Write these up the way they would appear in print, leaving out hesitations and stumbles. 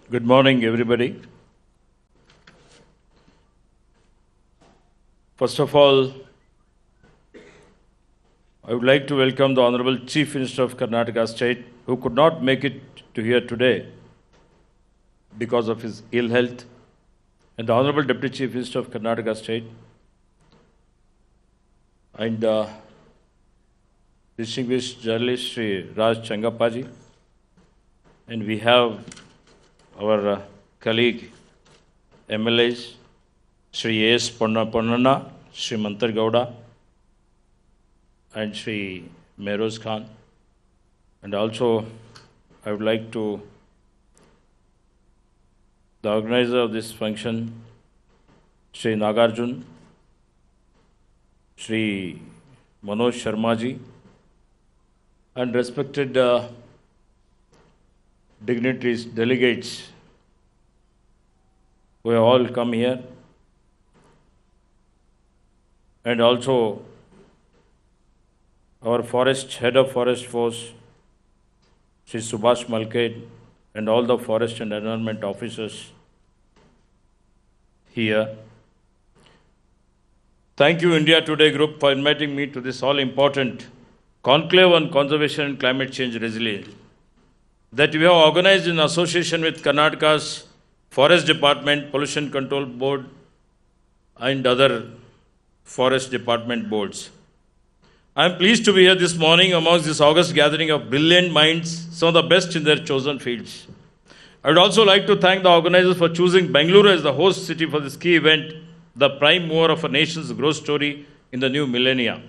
Good morning, everybody. First of all, I would like to welcome the Honorable Chief Minister of Karnataka State, who could not make it to here today because of his ill health, and the Honorable Deputy Chief Minister of Karnataka State, and distinguished journalist Sri Raj Changapaji, and we have our colleague MLAs, Sri A.S. Ponnanna, Sri Mantar Gowda, and Sri Meroz Khan. And also, I would like to, the organizer of this function, Sri Nagarjun, Sri Manoj Sharmaji, and respected dignitaries, delegates who have all come here, and also our head of forest force, Sri Subhash Malked, and all the forest and environment officers here. Thank you, India Today Group, for inviting me to this all-important conclave on conservation and climate change resilience that we have organized in association with Karnataka's Forest Department, Pollution Control Board, and other Forest Department boards. I am pleased to be here this morning amongst this august gathering of brilliant minds, some of the best in their chosen fields. I would also like to thank the organizers for choosing Bengaluru as the host city for this key event, the prime mover of a nation's growth story in the new millennia.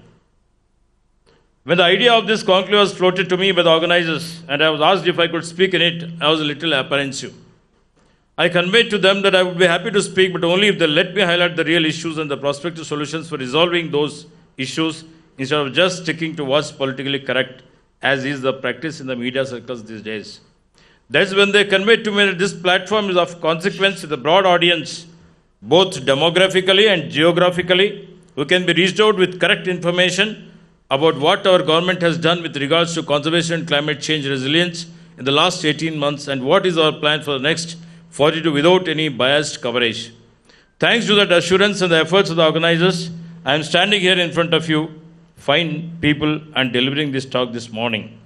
When the idea of this conclave was floated to me by the organizers and I was asked if I could speak in it, I was a little apprehensive. I conveyed to them that I would be happy to speak, but only if they let me highlight the real issues and the prospective solutions for resolving those issues instead of just sticking to what's politically correct, as is the practice in the media circles these days. That's when they conveyed to me that this platform is of consequence to the broad audience, both demographically and geographically, who can be reached out with correct information about what our government has done with regards to conservation and climate change resilience in the last 18 months and what is our plan for the next 42 without any biased coverage. Thanks to that assurance and the efforts of the organizers, I am standing here in front of you, fine people, and delivering this talk this morning.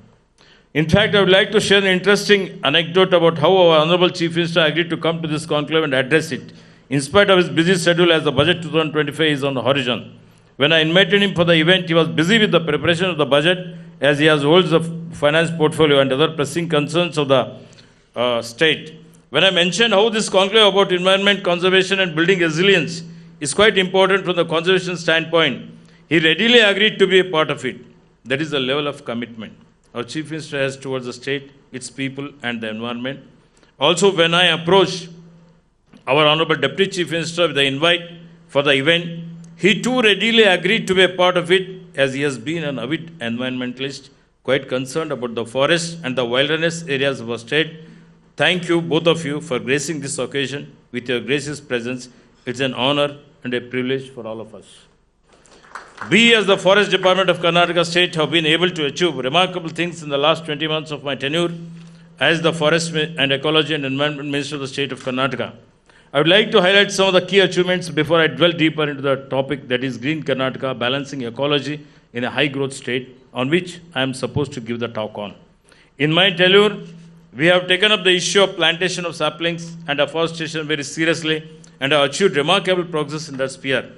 In fact, I would like to share an interesting anecdote about how our Honorable Chief Minister agreed to come to this conclave and address it, in spite of his busy schedule as the budget 2025 is on the horizon. When I invited him for the event, he was busy with the preparation of the budget as he holds the finance portfolio and other pressing concerns of the state. When I mentioned how this conclave about environment conservation and building resilience is quite important from the conservation standpoint, he readily agreed to be a part of it. That is the level of commitment our Chief Minister has towards the state, its people, and the environment. Also, when I approached our Honorable Deputy Chief Minister with the invite for the event, he too readily agreed to be a part of it, as he has been an avid environmentalist, quite concerned about the forests and the wilderness areas of our state. Thank you, both of you, for gracing this occasion with your gracious presence. It's an honor and a privilege for all of us. We, as the Forest Department of Karnataka State, have been able to achieve remarkable things in the last 20 months of my tenure as the Forest and Ecology and Environment Minister of the State of Karnataka. I would like to highlight some of the key achievements before I dwell deeper into the topic, that is Green Karnataka, balancing ecology in a high-growth state, on which I am supposed to give the talk on. In my tenure, we have taken up the issue of plantation of saplings and afforestation very seriously and have achieved remarkable progress in that sphere.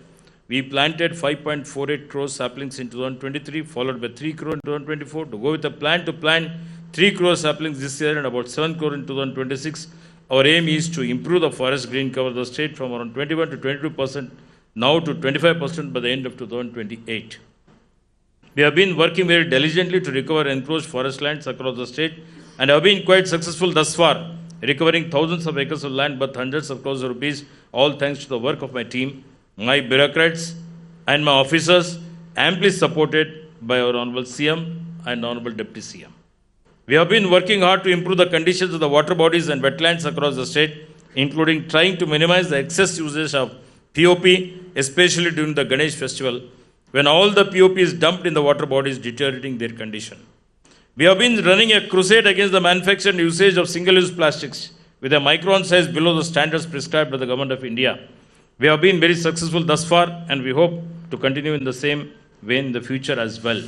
We planted 5.48 crore saplings in 2023, followed by 3 crore in 2024, to go with a plan to plant 3 crore saplings this year and about 7 crore in 2026. Our aim is to improve the forest green cover of the state from around 21 to 22%, now to 25% by the end of 2028. We have been working very diligently to recover enclosed forest lands across the state and have been quite successful thus far, recovering thousands of acres of land worth hundreds of crores of rupees, all thanks to the work of my team, my bureaucrats, and my officers, amply supported by our Honorable CM and Honorable Deputy CM. We have been working hard to improve the conditions of the water bodies and wetlands across the state, including trying to minimize the excess usage of POP, especially during the Ganesh festival, when all the POP is dumped in the water bodies, deteriorating their condition. We have been running a crusade against the manufacture and usage of single-use plastics, with a micron size below the standards prescribed by the Government of India. We have been very successful thus far, and we hope to continue in the same way in the future as well.